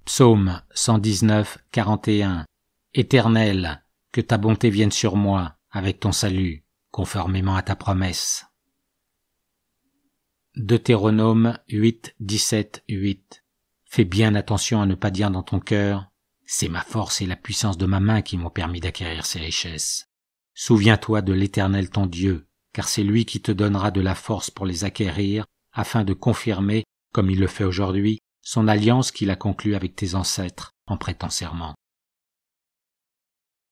Psaume 119, 41. Éternel, que ta bonté vienne sur moi avec ton salut, conformément à ta promesse. Deutéronome 8, 17, 8. Fais bien attention à ne pas dire dans ton cœur « C'est ma force et la puissance de ma main qui m'ont permis d'acquérir ces richesses ». Souviens-toi de l'Éternel ton Dieu, car c'est lui qui te donnera de la force pour les acquérir, afin de confirmer, comme il le fait aujourd'hui, son alliance qu'il a conclue avec tes ancêtres en prêtant serment.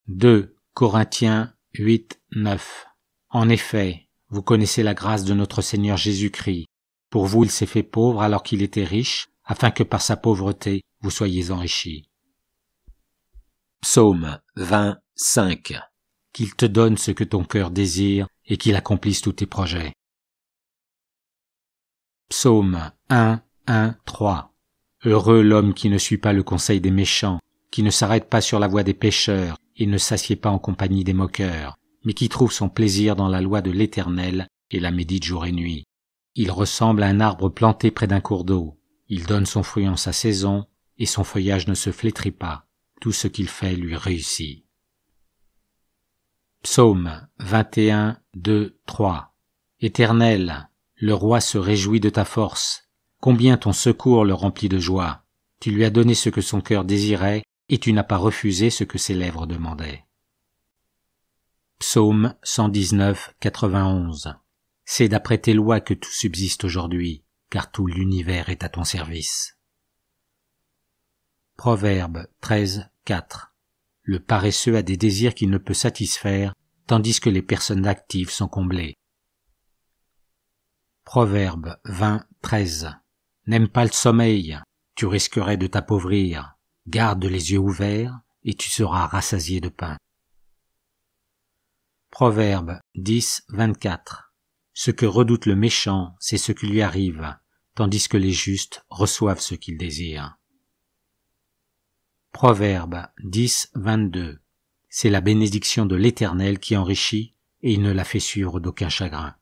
2 Corinthiens 8, 9. En effet, vous connaissez la grâce de notre Seigneur Jésus-Christ. Pour vous, il s'est fait pauvre alors qu'il était riche, afin que par sa pauvreté, vous soyez enrichis. Psaume 25. Qu'il te donne ce que ton cœur désire et qu'il accomplisse tous tes projets. Psaume 1, 1, 3. Heureux l'homme qui ne suit pas le conseil des méchants, qui ne s'arrête pas sur la voie des pécheurs et ne s'assied pas en compagnie des moqueurs, mais qui trouve son plaisir dans la loi de l'Éternel et la médite jour et nuit. Il ressemble à un arbre planté près d'un cours d'eau. Il donne son fruit en sa saison et son feuillage ne se flétrit pas. Tout ce qu'il fait lui réussit. Psaume 21, 2, 3. Éternel, le roi se réjouit de ta force. Combien ton secours le remplit de joie. Tu lui as donné ce que son cœur désirait, et tu n'as pas refusé ce que ses lèvres demandaient. Psaume 119, 91. C'est d'après tes lois que tout subsiste aujourd'hui, car tout l'univers est à ton service. Proverbe 13, 4. Le paresseux a des désirs qu'il ne peut satisfaire, tandis que les personnes actives sont comblées. Proverbe 20, 13. N'aime pas le sommeil, tu risquerais de t'appauvrir. Garde les yeux ouverts, et tu seras rassasié de pain. Proverbe 10, 24. Ce que redoute le méchant, c'est ce qui lui arrive, tandis que les justes reçoivent ce qu'ils désirent. Proverbe 10, 22. C'est la bénédiction de l'Éternel qui enrichit, et il ne la fait suivre d'aucun chagrin.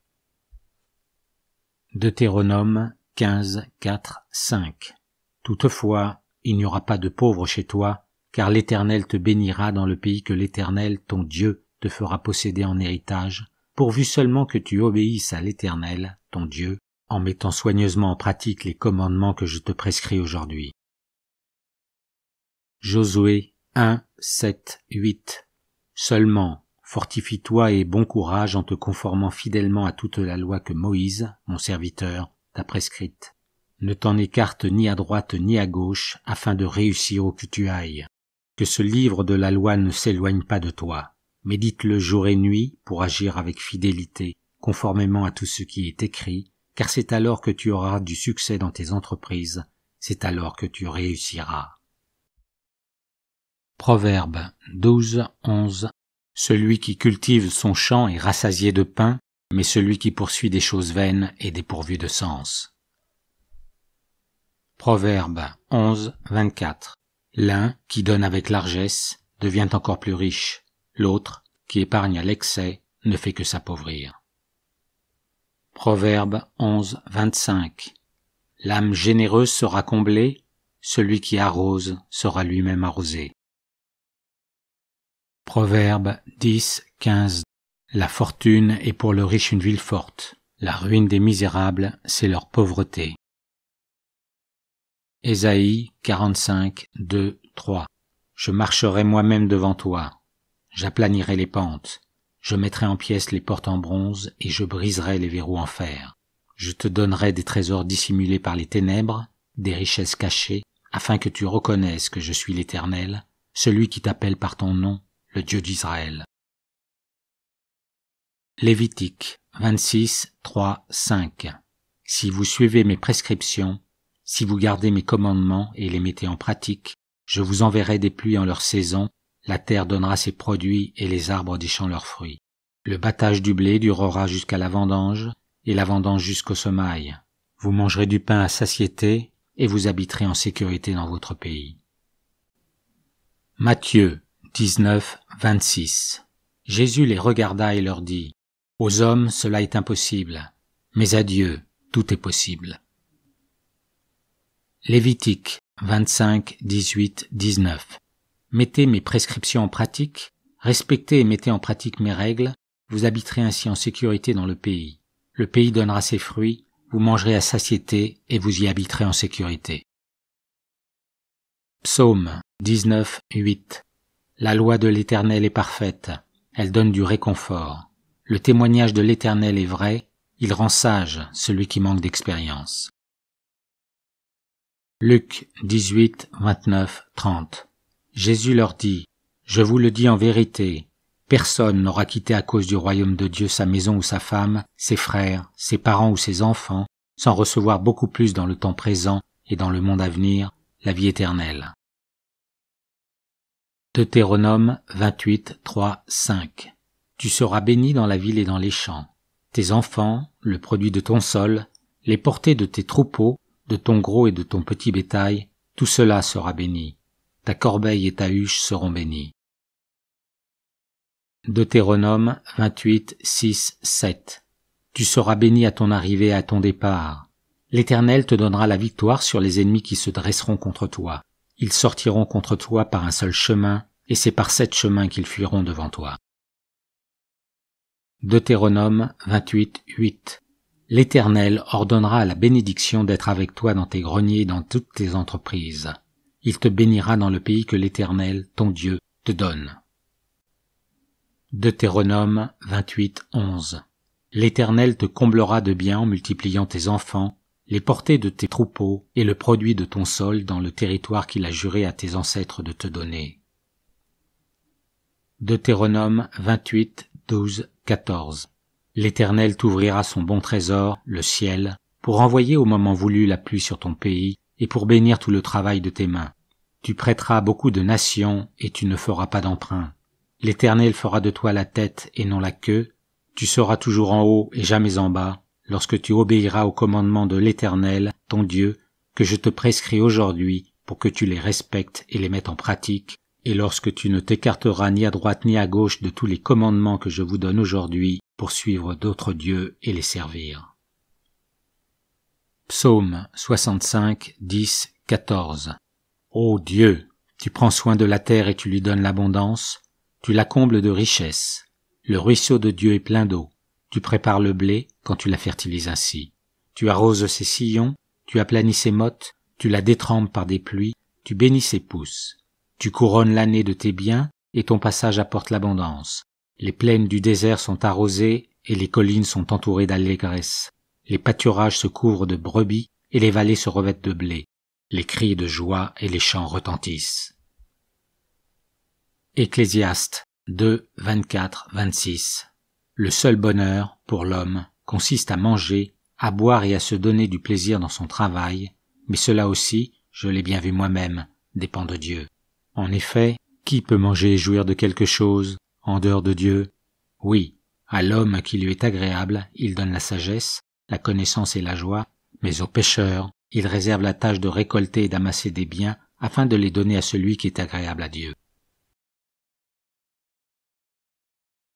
Deutéronome 15, 4, 5. Toutefois, il n'y aura pas de pauvres chez toi, car l'Éternel te bénira dans le pays que l'Éternel, ton Dieu, te fera posséder en héritage, pourvu seulement que tu obéisses à l'Éternel, ton Dieu, en mettant soigneusement en pratique les commandements que je te prescris aujourd'hui. Josué 1, 7, 8. Seulement, fortifie-toi et aie bon courage en te conformant fidèlement à toute la loi que Moïse, mon serviteur, t'a prescrite. Ne t'en écarte ni à droite ni à gauche, afin de réussir où que tu ailles. Que ce livre de la loi ne s'éloigne pas de toi. Médite-le jour et nuit pour agir avec fidélité, conformément à tout ce qui est écrit, car c'est alors que tu auras du succès dans tes entreprises, c'est alors que tu réussiras. Proverbe 12, 11. Celui qui cultive son champ est rassasié de pain, mais celui qui poursuit des choses vaines est dépourvu de sens. Proverbe 11, 24. L'un, qui donne avec largesse, devient encore plus riche. L'autre, qui épargne à l'excès, ne fait que s'appauvrir. Proverbe 11, 25. L'âme généreuse sera comblée, celui qui arrose sera lui-même arrosé. Proverbe 10, 15. La fortune est pour le riche une ville forte. La ruine des misérables, c'est leur pauvreté. Ésaïe 45, 2, 3. Je marcherai moi-même devant toi. J'aplanirai les pentes. Je mettrai en pièces les portes en bronze et je briserai les verrous en fer. Je te donnerai des trésors dissimulés par les ténèbres, des richesses cachées, afin que tu reconnaisses que je suis l'Éternel, celui qui t'appelle par ton nom, le Dieu d'Israël. Lévitique 26, 3, 5. Si vous suivez mes prescriptions, si vous gardez mes commandements et les mettez en pratique, je vous enverrai des pluies en leur saison, la terre donnera ses produits et les arbres des champs leurs fruits. Le battage du blé durera jusqu'à la vendange, et la vendange jusqu'au semail. Vous mangerez du pain à satiété, et vous habiterez en sécurité dans votre pays. Matthieu 19, 26. Jésus les regarda et leur dit, « Aux hommes cela est impossible, mais à Dieu tout est possible. » Lévitique 25, 18, 19. Mettez mes prescriptions en pratique, respectez et mettez en pratique mes règles, vous habiterez ainsi en sécurité dans le pays. Le pays donnera ses fruits, vous mangerez à satiété et vous y habiterez en sécurité. Psaume 19, 8. La loi de l'Éternel est parfaite, elle donne du réconfort. Le témoignage de l'Éternel est vrai, il rend sage celui qui manque d'expérience. Luc 18, 29, 30. Jésus leur dit, « Je vous le dis en vérité, personne n'aura quitté à cause du royaume de Dieu sa maison ou sa femme, ses frères, ses parents ou ses enfants, sans recevoir beaucoup plus dans le temps présent et dans le monde à venir, la vie éternelle. » Deutéronome 28, 3, 5. Tu seras béni dans la ville et dans les champs. Tes enfants, le produit de ton sol, les portées de tes troupeaux, de ton gros et de ton petit bétail, tout cela sera béni. Ta corbeille et ta huche seront bénies. Deutéronome 28, 6, 7. Tu seras béni à ton arrivée et à ton départ. L'Éternel te donnera la victoire sur les ennemis qui se dresseront contre toi. Ils sortiront contre toi par un seul chemin, et c'est par 7 chemins qu'ils fuiront devant toi. Deutéronome 28, 8. L'Éternel ordonnera à la bénédiction d'être avec toi dans tes greniers et dans toutes tes entreprises. Il te bénira dans le pays que l'Éternel, ton Dieu, te donne. Deutéronome 28, 11. L'Éternel te comblera de bien en multipliant tes enfants, les portées de tes troupeaux et le produit de ton sol dans le territoire qu'il a juré à tes ancêtres de te donner. Deutéronome 28, 12, 14. L'Éternel t'ouvrira son bon trésor, le ciel, pour envoyer au moment voulu la pluie sur ton pays et pour bénir tout le travail de tes mains. Tu prêteras à beaucoup de nations et tu ne feras pas d'emprunt. L'Éternel fera de toi la tête et non la queue. Tu seras toujours en haut et jamais en bas, lorsque tu obéiras aux commandements de l'Éternel, ton Dieu, que je te prescris aujourd'hui pour que tu les respectes et les mettes en pratique, et lorsque tu ne t'écarteras ni à droite ni à gauche de tous les commandements que je vous donne aujourd'hui pour suivre d'autres dieux et les servir. Psaume 65, 10, 14. Ô Dieu, tu prends soin de la terre et tu lui donnes l'abondance, tu la combles de richesses. Le ruisseau de Dieu est plein d'eau. Tu prépares le blé quand tu la fertilises ainsi. Tu arroses ses sillons, tu aplanis ses mottes, tu la détrempes par des pluies, tu bénis ses pousses. Tu couronnes l'année de tes biens et ton passage apporte l'abondance. Les plaines du désert sont arrosées et les collines sont entourées d'allégresse. Les pâturages se couvrent de brebis et les vallées se revêtent de blé. Les cris de joie et les chants retentissent. Ecclésiaste 2, 24, 26. Le seul bonheur, pour l'homme, consiste à manger, à boire et à se donner du plaisir dans son travail, mais cela aussi, je l'ai bien vu moi-même, dépend de Dieu. En effet, qui peut manger et jouir de quelque chose en dehors de Dieu? Oui, à l'homme qui lui est agréable, il donne la sagesse, la connaissance et la joie, mais aux pécheurs, il réserve la tâche de récolter et d'amasser des biens afin de les donner à celui qui est agréable à Dieu.